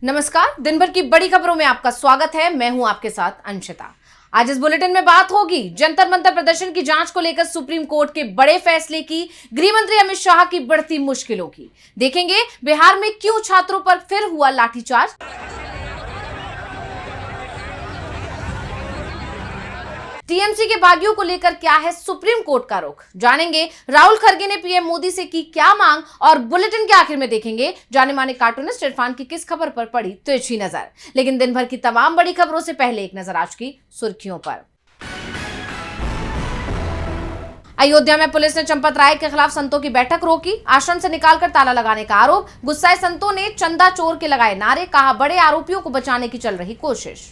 नमस्कार, दिन भर की बड़ी खबरों में आपका स्वागत है। मैं हूं आपके साथ अंशिता। आज इस बुलेटिन में बात होगी जंतर मंतर प्रदर्शन की जांच को लेकर सुप्रीम कोर्ट के बड़े फैसले की, गृह मंत्री अमित शाह की बढ़ती मुश्किलों की। देखेंगे बिहार में क्यों छात्रों पर फिर हुआ लाठीचार्ज। टीएमसी के बागियों को लेकर क्या है सुप्रीम कोर्ट का रुख, जानेंगे राहुल खड़गे ने पीएम मोदी से की क्या मांग, और बुलेटिन के आखिर में देखेंगे जाने माने कार्टूनिस्ट इरफान की किस खबर पर पड़ी तिरछी नजर। लेकिन दिन भर की तमाम बड़ी खबरों से पहले एक नजर आज की सुर्खियों पर। अयोध्या में पुलिस ने चंपत राय के खिलाफ संतों की बैठक रोकी, आश्रम से निकालकर ताला लगाने का आरोप। गुस्साए संतों ने चंदा चोर के लगाए नारे, कहा बड़े आरोपियों को बचाने की चल रही कोशिश।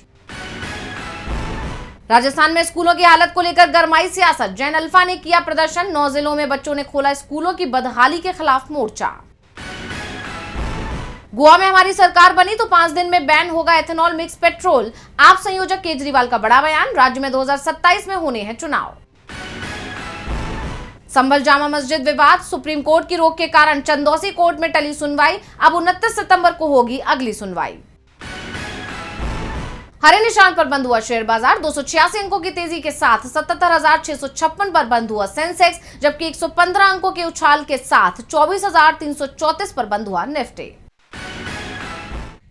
राजस्थान में स्कूलों की हालत को लेकर गरमाई सियासत, जैन अल्फा ने किया प्रदर्शन, 9 जिलों में बच्चों ने खोला स्कूलों की बदहाली के खिलाफ मोर्चा। गोवा में हमारी सरकार बनी तो 5 दिन में बैन होगा एथेनॉल मिक्स पेट्रोल, आप संयोजक केजरीवाल का बड़ा बयान। राज्य में 2027 में होने हैं चुनाव। संभल जामा मस्जिद विवाद, सुप्रीम कोर्ट की रोक के कारण चंदौसी कोर्ट में टली सुनवाई, अब 29 सितंबर को होगी अगली सुनवाई। हरे निशान पर बंद हुआ शेयर बाजार, 286 अंकों की तेजी के साथ 77,656 पर बंद हुआ सेंसेक्स, जबकि 115 अंकों के उछाल के साथ 24,334 पर बंद हुआ निफ्टी।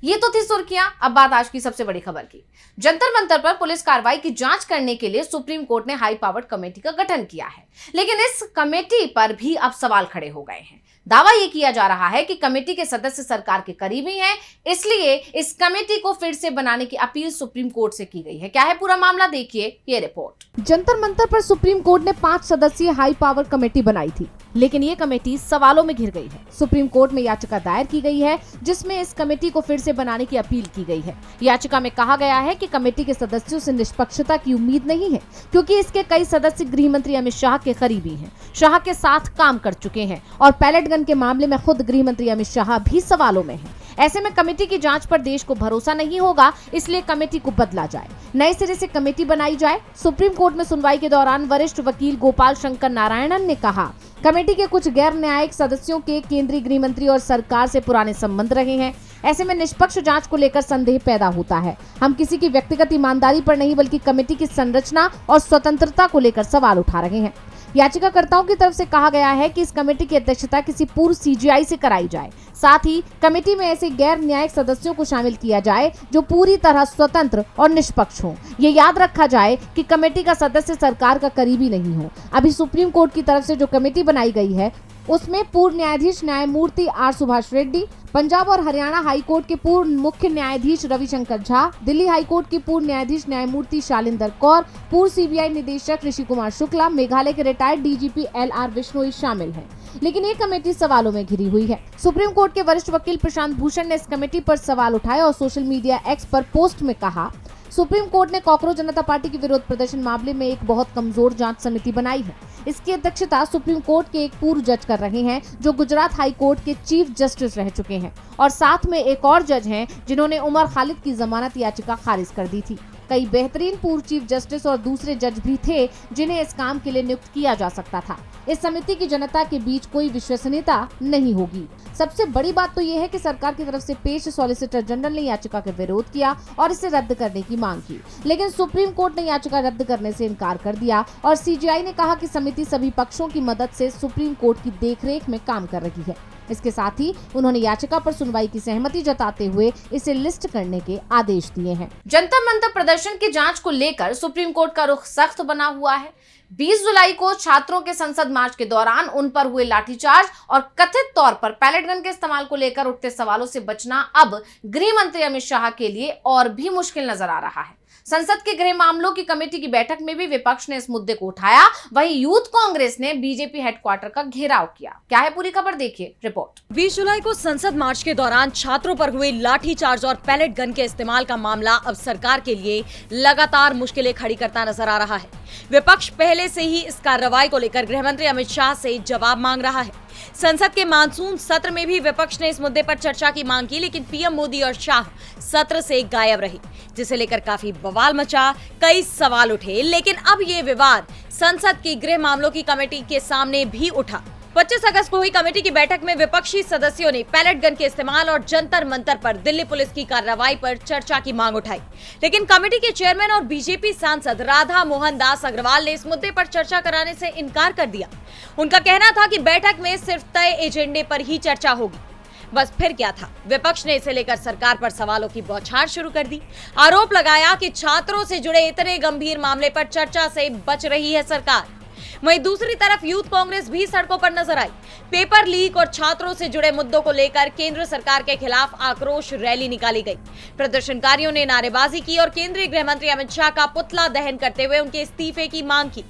ये तो थी सुर्खियां, अब बात आज की सबसे बड़ी खबर की। जंतर मंतर पर पुलिस कार्रवाई की जांच करने के लिए सुप्रीम कोर्ट ने हाई पावर्ड कमेटी का गठन किया है, लेकिन इस कमेटी पर भी अब सवाल खड़े हो गए हैं। दावा यह किया जा रहा है कि कमेटी के सदस्य सरकार के करीबी हैं, इसलिए इस कमेटी को फिर से बनाने की अपील सुप्रीम कोर्ट से की गई है। क्या है पूरा मामला, देखिए ये रिपोर्ट। जंतर मंतर पर सुप्रीम कोर्ट ने 5 सदस्यीय हाई पावर कमेटी बनाई थी, लेकिन ये कमेटी सवालों में घिर गई है। सुप्रीम कोर्ट में याचिका दायर की गई है जिसमें इस कमेटी को फिर से बनाने की अपील की गई है। याचिका में कहा गया है कि कमेटी के सदस्यों से निष्पक्षता की उम्मीद नहीं है, क्योंकि इसके कई सदस्य गृह मंत्री अमित शाह के करीबी हैं, शाह के साथ काम कर चुके हैं, और पैलेट गन के मामले में खुद गृह मंत्री अमित शाह भी सवालों में हैं। ऐसे में कमेटी की जांच पर देश को भरोसा नहीं होगा, इसलिए कमेटी को बदला जाए, नए सिरे से कमेटी बनाई जाए। सुप्रीम कोर्ट में सुनवाई के दौरान वरिष्ठ वकील गोपाल शंकर नारायणन ने कहा, कमेटी के कुछ गैर न्यायिक सदस्यों के केंद्रीय गृह मंत्री और सरकार से पुराने संबंध रहे हैं। ऐसे में निष्पक्ष जांच को लेकर संदेह पैदा होता है। हम किसी की व्यक्तिगत ईमानदारी पर नहीं, बल्कि कमेटी की संरचना और स्वतंत्रता को लेकर सवाल उठा रहे हैं। याचिकाकर्ताओं की तरफ से कहा गया है कि इस कमेटी की अध्यक्षता किसी पूर्व सीजीआई से कराई जाए, साथ ही कमेटी में ऐसे गैर न्यायिक सदस्यों को शामिल किया जाए जो पूरी तरह स्वतंत्र और निष्पक्ष हों। ये याद रखा जाए कि कमेटी का सदस्य सरकार का करीबी नहीं हो। अभी सुप्रीम कोर्ट की तरफ से जो कमेटी बनाई गई है उसमें पूर्व न्यायाधीश न्यायमूर्ति आर सुभाष रेड्डी, पंजाब और हरियाणा हाई कोर्ट के पूर्व मुख्य न्यायाधीश रविशंकर झा, दिल्ली हाई कोर्ट के पूर्व न्यायाधीश न्यायमूर्ति शालिंदर कौर, पूर्व सीबीआई निदेशक ऋषि कुमार शुक्ला, मेघालय के रिटायर्ड डीजीपी LR बिश्नोई शामिल हैं। लेकिन ये कमेटी सवालों में घिरी हुई है। सुप्रीम कोर्ट के वरिष्ठ वकील प्रशांत भूषण ने इस कमेटी पर सवाल उठाए और सोशल मीडिया एक्स पर पोस्ट में कहा, सुप्रीम कोर्ट ने कॉकरोच जनता पार्टी के विरोध प्रदर्शन मामले में एक बहुत कमजोर जांच समिति बनाई है। इसकी अध्यक्षता सुप्रीम कोर्ट के एक पूर्व जज कर रहे हैं जो गुजरात हाई कोर्ट के चीफ जस्टिस रह चुके हैं, और साथ में एक और जज हैं जिन्होंने उमर खालिद की जमानत याचिका खारिज कर दी थी। कई बेहतरीन पूर्व चीफ जस्टिस और दूसरे जज भी थे जिन्हें इस काम के लिए नियुक्त किया जा सकता था। इस समिति की जनता के बीच कोई विश्वसनीयता नहीं होगी। सबसे बड़ी बात तो ये है कि सरकार की तरफ से पेश सॉलिसिटर जनरल ने याचिका का विरोध किया और इसे रद्द करने की मांग की, लेकिन सुप्रीम कोर्ट ने याचिका रद्द करने से इनकार कर दिया और सीजीआई ने कहा कि समिति सभी पक्षों की मदद से सुप्रीम कोर्ट की देखरेख में काम कर रही है। इसके साथ ही उन्होंने याचिका पर सुनवाई की सहमति जताते हुए इसे लिस्ट करने के आदेश दिए हैं। जंतर मंतर प्रदर्शन की जांच को लेकर सुप्रीम कोर्ट का रुख सख्त बना हुआ है। 20 जुलाई को छात्रों के संसद मार्च के दौरान उन पर हुए लाठीचार्ज और कथित तौर पर पैलेट गन के इस्तेमाल को लेकर उठते सवालों से बचना अब गृह मंत्री अमित शाह के लिए और भी मुश्किल नजर आ रहा है। संसद के गृह मामलों की कमेटी की बैठक में भी विपक्ष ने इस मुद्दे को उठाया, वहीं यूथ कांग्रेस ने बीजेपी हेडक्वार्टर का घेराव किया। क्या है पूरी खबर, देखिए रिपोर्ट। 20 जुलाई को संसद मार्च के दौरान छात्रों पर हुए लाठीचार्ज और पैलेट गन के इस्तेमाल का मामला अब सरकार के लिए लगातार मुश्किलें खड़ी करता नजर आ रहा है। विपक्ष पहले से ही इस कार्रवाई को लेकर गृह मंत्री अमित शाह से जवाब मांग रहा है। संसद के मानसून सत्र में भी विपक्ष ने इस मुद्दे पर चर्चा की मांग की, लेकिन पीएम मोदी और शाह सत्र से गायब रहे, जिसे लेकर काफी बवाल मचा, कई सवाल उठे। लेकिन अब ये विवाद संसद की गृह मामलों की कमेटी के सामने भी उठा। 25 अगस्त को हुई कमेटी की बैठक में विपक्षी सदस्यों ने पैलेट गन के इस्तेमाल और जंतर मंतर पर दिल्ली पुलिस की कार्रवाई पर चर्चा की मांग उठाई, लेकिन कमेटी के चेयरमैन और बीजेपी सांसद राधा मोहन दास अग्रवाल ने इस मुद्दे पर चर्चा कराने से इनकार कर दिया। उनका कहना था कि बैठक में सिर्फ तय एजेंडे पर ही चर्चा होगी। बस फिर क्या था, विपक्ष ने इसे लेकर सरकार पर सवालों की बौछार शुरू कर दी। आरोप लगाया कि छात्रों से जुड़े इतने गंभीर मामले पर चर्चा से बच रही है सरकार। वहीं दूसरी तरफ यूथ कांग्रेस भी सड़कों पर नजर आई। पेपर लीक और छात्रों से जुड़े मुद्दों को लेकर केंद्र सरकार के खिलाफ आक्रोश रैली निकाली गई। प्रदर्शनकारियों ने नारेबाजी की और केंद्रीय गृह मंत्री अमित शाह का पुतला दहन करते हुए उनके इस्तीफे की मांग की।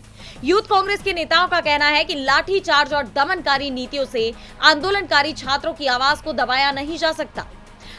यूथ कांग्रेस के नेताओं का कहना है कि लाठीचार्ज और दमनकारी नीतियों से आंदोलनकारी छात्रों की आवाज को दबाया नहीं जा सकता।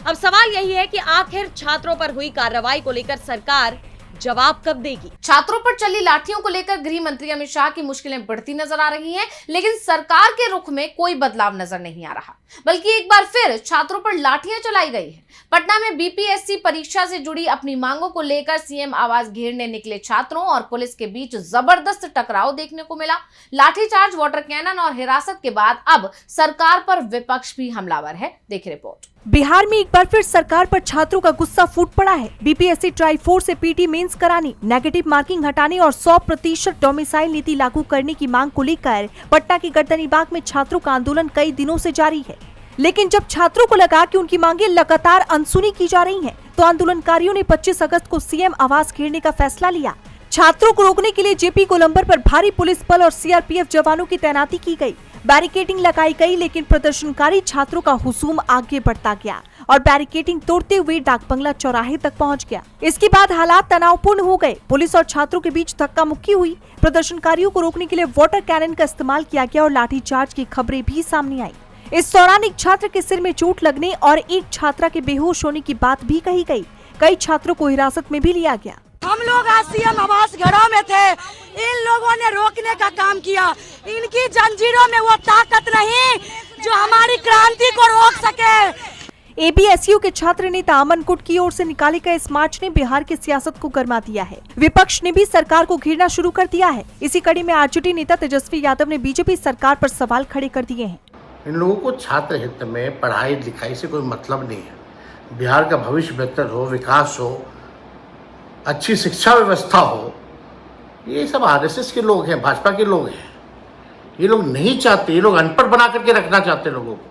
अब सवाल यही है कि आखिर छात्रों पर हुई कार्रवाई को लेकर सरकार जवाब कब देगी। छात्रों पर चली लाठियों को लेकर गृह मंत्री अमित शाह की मुश्किलें बढ़ती नजर आ रही हैं, लेकिन सरकार के रुख में कोई बदलाव नजर नहीं आ रहा, बल्कि एक बार फिर छात्रों पर लाठियां चलाई गई हैं। पटना में बीपीएससी परीक्षा से जुड़ी अपनी मांगों को लेकर सीएम आवास घेरने निकले छात्रों और पुलिस के बीच जबरदस्त टकराव देखने को मिला। लाठीचार्ज, वाटर कैनन और हिरासत के बाद अब सरकार पर विपक्ष भी हमलावर है। देखिए रिपोर्ट। बिहार में एक बार फिर सरकार पर छात्रों का गुस्सा फूट पड़ा है। बीपीएससी ट्राई 4 से पीटी मेंस कराने, नेगेटिव मार्किंग हटाने और 100% डोमिसाइल नीति लागू करने की मांग को लेकर पटना की गर्दनी बाग में छात्रों का आंदोलन कई दिनों से जारी है। लेकिन जब छात्रों को लगा कि उनकी मांगे लगातार अनसुनी की जा रही हैं, तो आंदोलनकारियों ने 25 अगस्त को सीएम आवास घेरने का फैसला लिया। छात्रों को रोकने के लिए जेपी गोलंबर पर भारी पुलिस बल और सीआरपीएफ जवानों की तैनाती की गई। बैरिकेडिंग लगाई गई, लेकिन प्रदर्शनकारी छात्रों का हुजूम आगे बढ़ता गया और बैरिकेडिंग तोड़ते हुए डाक बंगला चौराहे तक पहुंच गया। इसके बाद हालात तनावपूर्ण हो गए। पुलिस और छात्रों के बीच धक्का मुक्की हुई। प्रदर्शनकारियों को रोकने के लिए वाटर कैनन का इस्तेमाल किया गया और लाठीचार्ज की खबरें भी सामने आई। इस दौरान एक छात्र के सिर में चोट लगने और एक छात्रा के बेहोश होने की बात भी कही गई। कई छात्रों को हिरासत में भी लिया गया। हम लोग आज सीएम आवास घरों में थे, इन लोगों ने रोकने का काम किया। इनकी जंजीरों में वो ताकत नहीं जो हमारी क्रांति को रोक सके। एबीएसयू के छात्र नेता अमन कुट की ओर से निकाले गए इस मार्च ने बिहार की सियासत को गरमा दिया है। विपक्ष ने भी सरकार को घेरना शुरू कर दिया है। इसी कड़ी में आरजेडी नेता तेजस्वी यादव ने बीजेपी सरकार पर सवाल खड़े कर दिए हैं। इन लोगों को छात्र हित में पढ़ाई लिखाई से कोई मतलब नहीं है। बिहार का भविष्य बेहतर हो, विकास हो, अच्छी शिक्षा व्यवस्था हो, ये सब आरएसएस के लोग हैं, भाजपा के लोग हैं। ये लोग नहीं चाहते, ये लोग अनपढ़ बना करके रखना चाहते हैं लोगों को,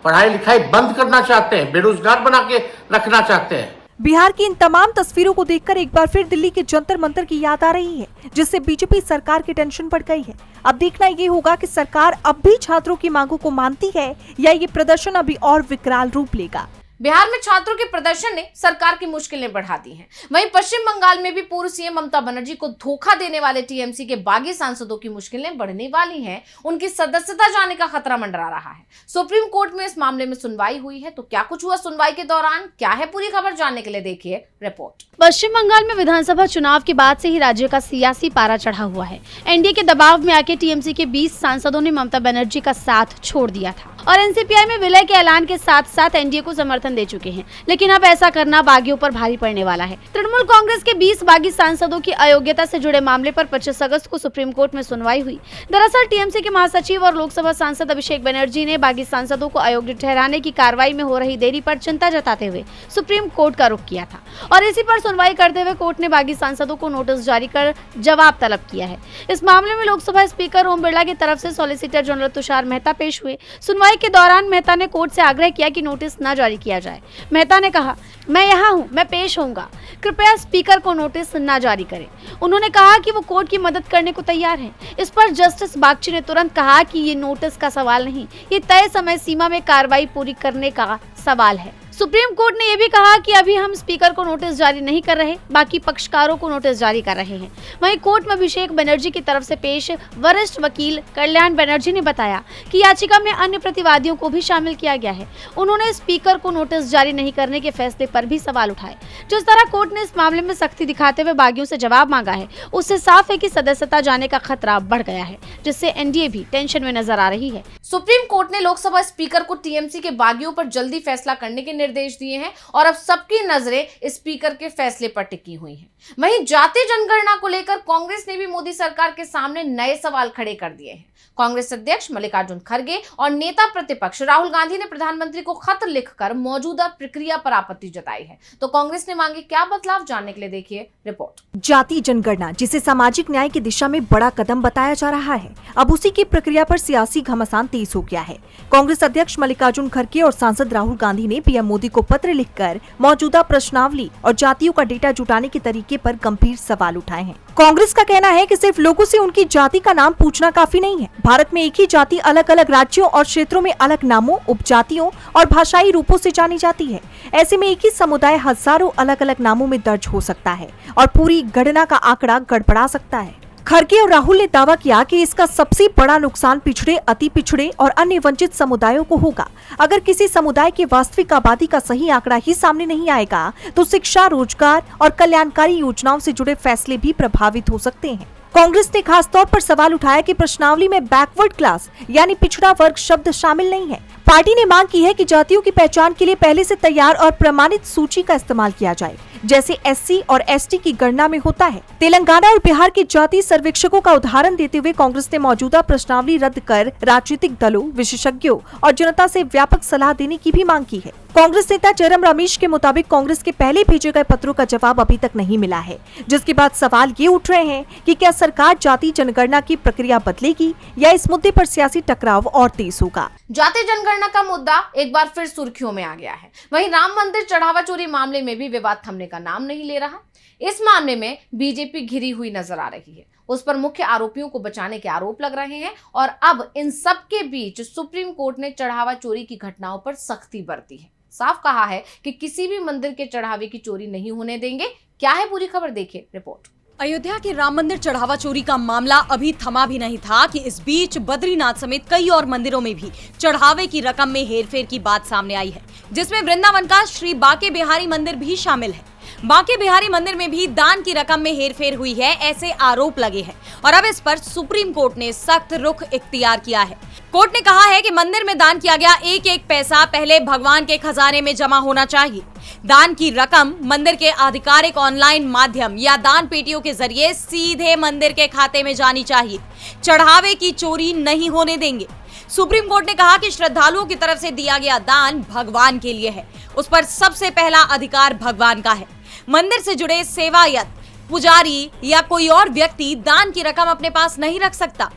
पढ़ाई लिखाई बंद करना चाहते हैं, बेरोजगार बना के रखना चाहते हैं। बिहार की इन तमाम तस्वीरों को देखकर एक बार फिर दिल्ली के जंतर मंतर की याद आ रही है, जिससे बीजेपी सरकार की टेंशन बढ़ गई है। अब देखना ये होगा कि सरकार अब भी छात्रों की मांगों को मानती है या ये प्रदर्शन अभी और विकराल रूप लेगा। बिहार में छात्रों के प्रदर्शन ने सरकार की मुश्किलें बढ़ा दी हैं। वहीं पश्चिम बंगाल में भी पूर्व सीएम ममता बनर्जी को धोखा देने वाले टीएमसी के बागी सांसदों की मुश्किलें बढ़ने वाली हैं। उनकी सदस्यता जाने का खतरा मंडरा रहा है। सुप्रीम कोर्ट में इस मामले में सुनवाई हुई है, तो क्या कुछ हुआ सुनवाई के दौरान, क्या है पूरी खबर, जानने के लिए देखिए रिपोर्ट। पश्चिम बंगाल में विधानसभा चुनाव के बाद से ही राज्य का सियासी पारा चढ़ा हुआ है। एनडीए के दबाव में आके टीएमसी के 20 सांसदों ने ममता बनर्जी का साथ छोड़ दिया था और एनसीपीआई में विलय के ऐलान के साथ साथ एनडीए को समर्थन दे चुके हैं। लेकिन अब ऐसा करना बागियों पर भारी पड़ने वाला है। तृणमूल कांग्रेस के 20 बागी सांसदों की अयोग्यता से जुड़े मामले पर 25 अगस्त को सुप्रीम कोर्ट में सुनवाई हुई। दरअसल टीएमसी के महासचिव और लोकसभा सांसद अभिषेक बनर्जी ने बागी सांसदों को अयोग्य ठहराने की कार्रवाई में हो रही देरी पर चिंता जताते हुए सुप्रीम कोर्ट का रुख किया था और इसी पर सुनवाई करते हुए कोर्ट ने बागी सांसदों को नोटिस जारी कर जवाब तलब किया है। इस मामले में लोकसभा स्पीकर ओम बिरला की तरफ से सॉलिसिटर जनरल तुषार मेहता पेश हुए। सुनवाई के दौरान मेहता ने कोर्ट से आग्रह किया कि नोटिस न जारी किया जाए। मेहता ने कहा, मैं यहाँ हूँ, मैं पेश होऊंगा, कृपया स्पीकर को नोटिस न जारी करें। उन्होंने कहा कि वो कोर्ट की मदद करने को तैयार हैं। इस पर जस्टिस बागची ने तुरंत कहा कि ये नोटिस का सवाल नहीं, ये तय समय सीमा में कार्रवाई पूरी करने का सवाल है। सुप्रीम कोर्ट ने यह भी कहा कि अभी हम स्पीकर को नोटिस जारी नहीं कर रहे, बाकी पक्षकारों को नोटिस जारी कर रहे हैं। वहीं कोर्ट में अभिषेक बनर्जी की तरफ से पेश वरिष्ठ वकील कल्याण बनर्जी ने बताया कि याचिका में अन्य प्रतिवादियों को भी शामिल किया गया है। उन्होंने स्पीकर को नोटिस जारी नहीं करने के फैसले पर भी सवाल उठाए। जिस तरह कोर्ट ने इस मामले में सख्ती दिखाते हुए बागियों से जवाब मांगा है, उससे साफ है कि सदस्यता जाने का खतरा बढ़ गया है, जिससे एनडीए भी टेंशन में नजर आ रही है। सुप्रीम कोर्ट ने लोकसभा स्पीकर को टीएमसी के बागियों पर जल्दी फैसला करने के निर्देश दिए हैं और अब सबकी नजरें स्पीकर के फैसले पर टिकी हुई हैं। वहीं जाति जनगणना को लेकर कांग्रेस ने भी मोदी सरकार के सामने नए सवाल खड़े कर दिए हैं। कांग्रेस अध्यक्ष मल्लिकार्जुन खड़गे और नेता प्रतिपक्ष राहुल गांधी ने प्रधानमंत्री को खत लिखकर मौजूदा प्रक्रिया पर आपत्ति जताई है। तो कांग्रेस ने मांगे क्या बदलाव, जानने के लिए देखिए रिपोर्ट। जाति जनगणना, जिसे सामाजिक न्याय की दिशा में बड़ा कदम बताया जा रहा है, अब उसी की प्रक्रिया पर सियासी घमासान तेज हो गया है। कांग्रेस अध्यक्ष मल्लिकार्जुन खड़गे और सांसद राहुल गांधी ने पीएम मोदी को पत्र लिखकर मौजूदा प्रश्नावली और जातियों का डेटा जुटाने के तरीके पर गंभीर सवाल उठाए हैं। कांग्रेस का कहना है कि सिर्फ लोगों से उनकी जाति का नाम पूछना काफी नहीं है। भारत में एक ही जाति अलग अलग राज्यों और क्षेत्रों में अलग नामों, उपजातियों और भाषाई रूपों से जानी जाती है। ऐसे में एक ही समुदाय हजारों अलग अलग नामों में दर्ज हो सकता है और पूरी गणना का आंकड़ा गड़बड़ा सकता है। खड़गे और राहुल ने दावा किया कि इसका सबसे बड़ा नुकसान पिछड़े, अति पिछड़े और अन्य वंचित समुदायों को होगा। अगर किसी समुदाय की वास्तविक आबादी का सही आंकड़ा ही सामने नहीं आएगा तो शिक्षा, रोजगार और कल्याणकारी योजनाओं से जुड़े फैसले भी प्रभावित हो सकते हैं। कांग्रेस ने खास तौर पर सवाल उठाया कि प्रश्नावली में बैकवर्ड क्लास यानी पिछड़ा वर्ग शब्द शामिल नहीं है। पार्टी ने मांग की है कि जातियों की पहचान के लिए पहले से तैयार और प्रमाणित सूची का इस्तेमाल किया जाए, जैसे एससी और एसटी की गणना में होता है। तेलंगाना और बिहार के जाति सर्वेक्षकों का उदाहरण देते हुए कांग्रेस ने मौजूदा प्रश्नावली रद्द कर राजनीतिक दलों, विशेषज्ञों और जनता से व्यापक सलाह देने की भी मांग की है। कांग्रेस नेता जयराम रमेश के मुताबिक कांग्रेस के पहले भेजे गए पत्रों का जवाब अभी तक नहीं मिला है, जिसके बाद सवाल ये उठ रहे हैं कि क्या सरकार जाति जनगणना की प्रक्रिया बदलेगी या इस मुद्दे पर सियासी टकराव और तेज होगा। जाति जनगणना का मुद्दा एक बार फिर सुर्खियों में आ गया है। वहीं राम मंदिर चढ़ावा चोरी मामले में भी विवाद थमने का नाम नहीं ले रहा। इस मामले में बीजेपी घिरी हुई नजर आ रही है। उस पर मुख्य आरोपियों को बचाने के आरोप लग रहे हैं और अब इन सब के बीच सुप्रीम कोर्ट ने चढ़ावा चोरी की घटनाओं पर सख्ती बरती है। साफ कहा है कि किसी भी मंदिर के चढ़ावे की चोरी नहीं होने देंगे। क्या है पूरी खबर, देखिए रिपोर्ट। अयोध्या के राम मंदिर चढ़ावा चोरी का मामला अभी थमा भी नहीं था कि इस बीच बद्रीनाथ समेत कई और मंदिरों में भी चढ़ावे की रकम में हेरफेर की बात सामने आई है, जिसमें वृंदावन का श्री बांके बिहारी मंदिर भी शामिल है। बांके बिहारी मंदिर में भी दान की रकम में हेरफेर हुई है, ऐसे आरोप लगे हैं और अब इस पर सुप्रीम कोर्ट ने सख्त रुख इख्तियार किया है। कोर्ट ने कहा है कि मंदिर में दान किया गया एक एक पैसा पहले भगवान के खजाने में जमा होना चाहिए। दान की रकम मंदिर के आधिकारिक ऑनलाइन माध्यम या दान पेटियों के जरिए सीधे मंदिर के खाते में जानी चाहिए। चढ़ावे की चोरी नहीं होने देंगे। सुप्रीम कोर्ट ने कहा कि श्रद्धालुओं की तरफ से दिया गया दान भगवान के लिए है, उस पर सबसे पहला अधिकार भगवान का है। मंदिर से जुड़े सेवायत, पुजारी या कोई और व्यक्ति दान की रकम अपने पास नहीं रख सकता।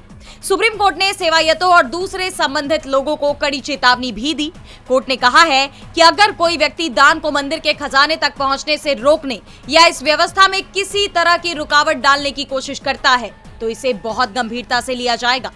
सुप्रीम कोर्ट ने सेवायतों और दूसरे संबंधित लोगों को कड़ी चेतावनी भी दी। कोर्ट ने कहा है कि अगर कोई व्यक्ति दान को मंदिर के खजाने तक पहुंचने से रोकने या इस व्यवस्था में किसी तरह की रुकावट डालने की कोशिश करता है तो इसे बहुत गंभीरता से लिया जाएगा।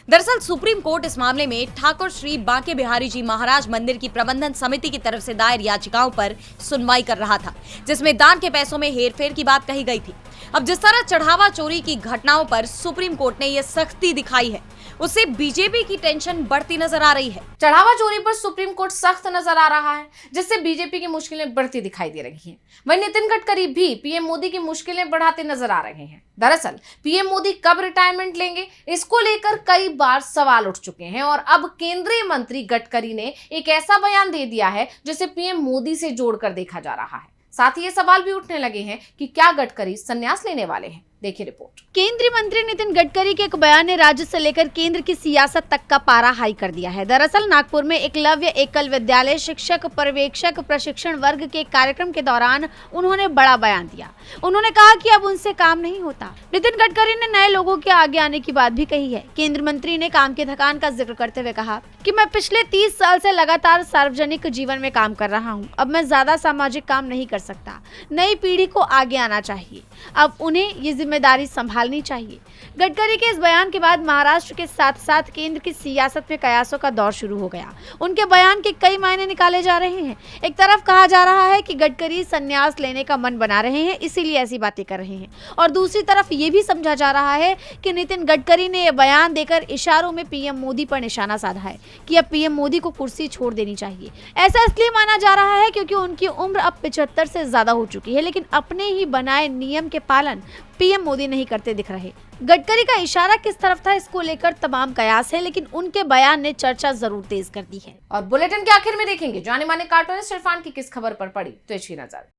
दरअसल सुप्रीम कोर्ट इस मामले में ठाकुर श्री बांके बिहारी जी महाराज मंदिर की प्रबंधन समिति की तरफ से दायर याचिकाओं पर सुनवाई कर रहा था, जिसमें दान के पैसों में हेरफेर की बात कही गई थी। अब जिस तरह चढ़ावा चोरी की घटनाओं पर सुप्रीम कोर्ट ने यह सख्ती दिखाई है, उससे बीजेपी की टेंशन बढ़ती नजर आ रही है। चढ़ावा चोरी पर सुप्रीम कोर्ट सख्त नजर आ रहा है, जिससे बीजेपी की मुश्किलें बढ़ती दिखाई दे रही हैं। वहीं नितिन गडकरी भी पीएम मोदी की मुश्किलें बढ़ाते नजर आ रहे हैं। दरअसल पीएम मोदी कब रिटायरमेंट लेंगे, इसको लेकर कई बार सवाल उठ चुके हैं और अब केंद्रीय मंत्री गडकरी ने एक ऐसा बयान दे दिया है जिसे पीएम मोदी से जोड़कर देखा जा रहा है। साथ ही ये सवाल भी उठने लगे हैं कि क्या गडकरी संन्यास लेने वाले हैं। देखिए रिपोर्ट। केंद्रीय मंत्री नितिन गडकरी के एक बयान ने राज्य से लेकर केंद्र की सियासत तक का पारा हाई कर दिया है। दरअसल नागपुर में एकलव्य एकल विद्यालय शिक्षक पर्यवेक्षक प्रशिक्षण वर्ग के कार्यक्रम के दौरान उन्होंने बड़ा बयान दिया। उन्होंने कहा कि अब उनसे काम नहीं होता। नितिन गडकरी ने नए लोगों के आगे आने की बात भी कही है। केंद्रीय मंत्री ने काम की थकान का जिक्र करते हुए कहा कि मैं पिछले 30 साल से लगातार सार्वजनिक जीवन में काम कर रहा हूँ। अब मैं ज्यादा सामाजिक काम नहीं कर सकता। नई पीढ़ी को आगे आना चाहिए। अब उन्हें ये जिम्मेदारी संभालनी चाहिए। गडकरी के इस बयान के बाद महाराष्ट्र के साथ साथ केंद्र की सियासत में कयासों का दौर शुरू हो गया। उनके बयान के कई मायने निकाले जा रहे हैं। एक तरफ कहा जा रहा है कि गडकरी संन्यास लेने का मन बना रहे हैं, इसीलिए ऐसी बातें कर रहे हैं, और दूसरी तरफ ये भी समझा जा रहा है कि नितिन गडकरी ने यह बयान देकर इशारों में पीएम मोदी पर निशाना साधा है कि अब पीएम मोदी को कुर्सी छोड़ देनी चाहिए। ऐसा इसलिए माना जा रहा है क्योंकि उनकी उम्र अब 75 से ज्यादा हो चुकी है, लेकिन अपने ही बनाए नियम के पालन पीएम मोदी नहीं करते दिख रहे। गडकरी का इशारा किस तरफ था, इसको लेकर तमाम कयास है, लेकिन उनके बयान ने चर्चा जरूर तेज कर दी है। और बुलेटिन के आखिर में देखेंगे जाने माने कार्टूनिस्ट इरफान की किस खबर पर पड़ी तिरछी नजर।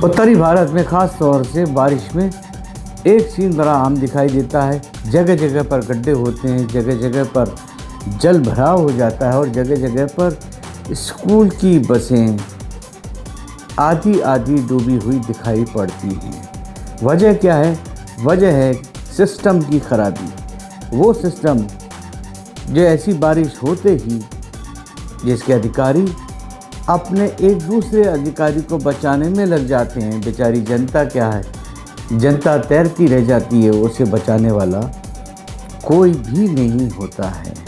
उत्तरी भारत में खास तौर से बारिश में एक सीन बड़ा आम दिखाई देता है। जगह जगह पर गड्ढे होते हैं, जगह जगह पर जल भराव हो जाता है और जगह जगह पर स्कूल की बसें आधी आधी डूबी हुई दिखाई पड़ती हैं। वजह क्या है? वजह है सिस्टम की खराबी। वो सिस्टम जो ऐसी बारिश होते ही जिसके अधिकारी अपने एक दूसरे अधिकारी को बचाने में लग जाते हैं। बेचारी जनता क्या है, जनता तैरती रह जाती है, उसे बचाने वाला कोई भी नहीं होता है।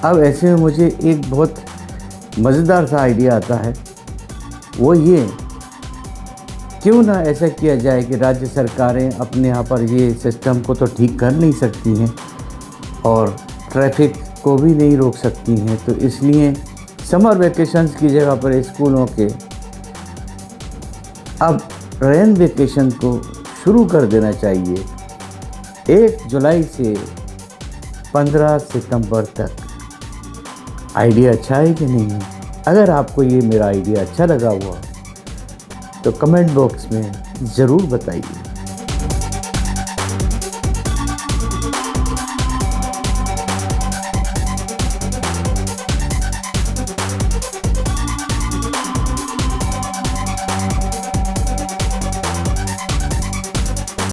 अब ऐसे में मुझे एक बहुत मज़ेदार सा आइडिया आता है, वो ये, क्यों ना ऐसा किया जाए कि राज्य सरकारें अपने यहाँ पर ये सिस्टम को तो ठीक कर नहीं सकती हैं और ट्रैफिक को भी नहीं रोक सकती हैं, तो इसलिए समर वेकेशंस की जगह पर स्कूलों के अब रेन वेकेशन को शुरू कर देना चाहिए 1 जुलाई से 15 सितंबर तक। आइडिया अच्छा है कि नहीं? अगर आपको ये मेरा आइडिया अच्छा लगा हुआ तो कमेंट बॉक्स में ज़रूर बताइए।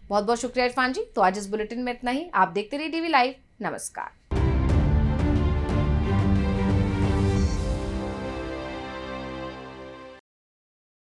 बहुत बहुत शुक्रिया इरफान जी। तो आज इस बुलेटिन में इतना ही। आप देखते रहिए टीवी लाइव। नमस्कार।